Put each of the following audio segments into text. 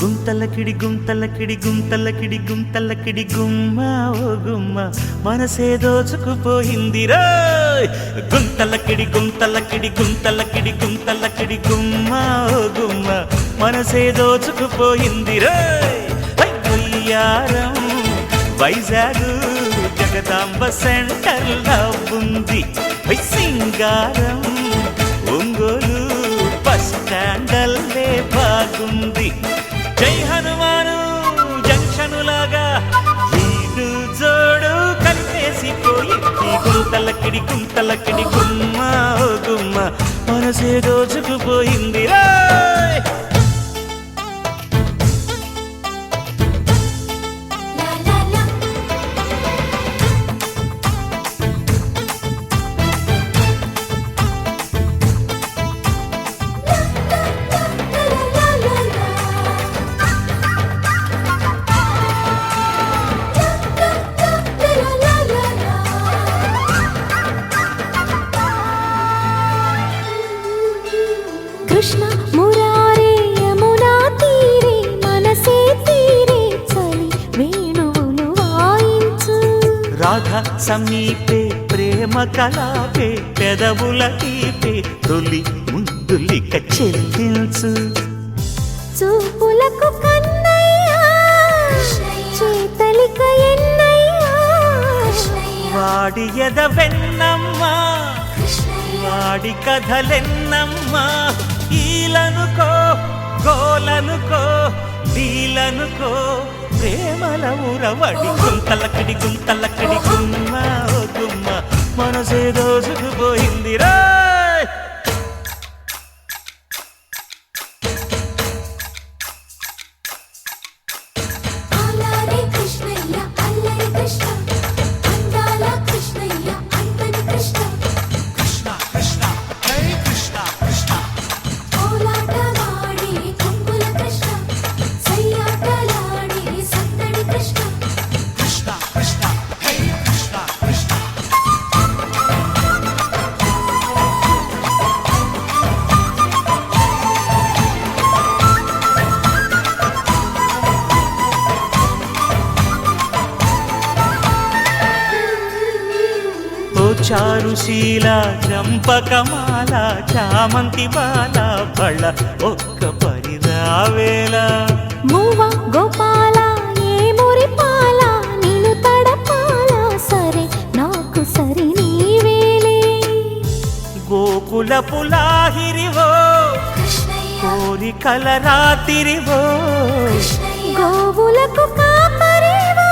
గుంతలకిడి గుంతలకిడి గుంతలకిడి గుంతలకిడి గుమ్మ ఓ గుమ్మ మనసే దోచుకుపోయింది రోయ్. గుంతలకిడి గుంతలకిడి గుంతలకిడి గుంతలకిడి గుమ్మ ఓ గుమ్మ మనసే దోచుకుపోయింది రోయ్. వయ్యారం వైజాగ్ జగదాంబ సెంటర్ ఉంది. సింగారం ఒంగోలు బస్ స్టాండల్లే బాగుంది. జై హనుమాను జంక్షనులాగా ఈడు జోడు కలిపేసిపోయింది. గుంతలకిడి గుంతలకిడి గుమ్మ ఓ గుమ్మ మనసే దోచుకుపోయింది రాయ్. కృష్ణ మురారే యమునా తీరే మనసే తీరే చలి వేణువులు వాయించు. రాధ సమీపే ప్రేమ కలాపే పెదవుల తీపే తొలి ముద్దులిక చెల్లించు. చూపులకు కన్నయ్యా చేతలిక ఎన్నయ్యా వాడి ఎద వెన్నమ్మా వాడి కథలెన్నమ్మా. ఈలనుకో గోలనుకో నీలనుకో ప్రేమల ఊరవడి. గుంతలకిడి గుంతలకిడి గుమ్మ ఓ గుమ్మ మనసే దోచుకుపోయింది రాయ్. అల్లరి కృష్ణయ్య అల్లరి కృష్ణ అందాల కృష్ణయ్య అందని కృష్ణ కోలాటవాడి కొంగుల కృష్ణ సయ్యాటలాడి సందడి కృష్ణ. ఓ చారుశీల చంపకమాల చామంతి బాల బళ్ళ ఒక్క పరిరావేళ. మూవ గోపాల ఏ మురిపాల నిన్ను తడపాల సరే నాకు సరి నీవేలే. గోకుల పులాహిరివో కోరికల రాతిరివో గోవులకు కాపరివో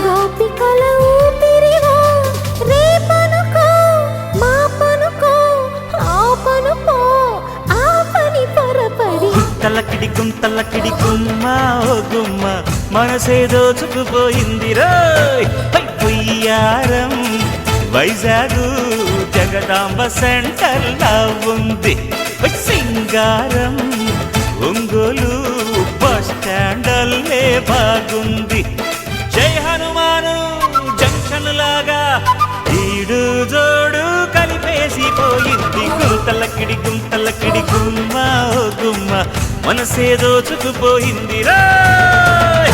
గోపికల ఊపిరివో. రేపనుకో మాపనుకో ఆపనుకో ఆపని పొరపడి. గుంతలకిడి గుంతలకిడి గుమ్మ ఓ గుమ్మ మనసే దోచుకుపోయింది రోయ్. వయ్యారం వైజాగ్ జగదాంబ సెంటర్ ఉంది. సింగారం ఒంగోలు బస్ స్టాండల్లే బాగుంది. జై హనుమాను జంక్షనులాగా ఈడు జోడు కలిపేసిపోయింది. గుంతలకిడి గుంతలకిడి గుమ్మ ఓ గుమ్మ మనసే దోచుకుపోయింది రాయ్.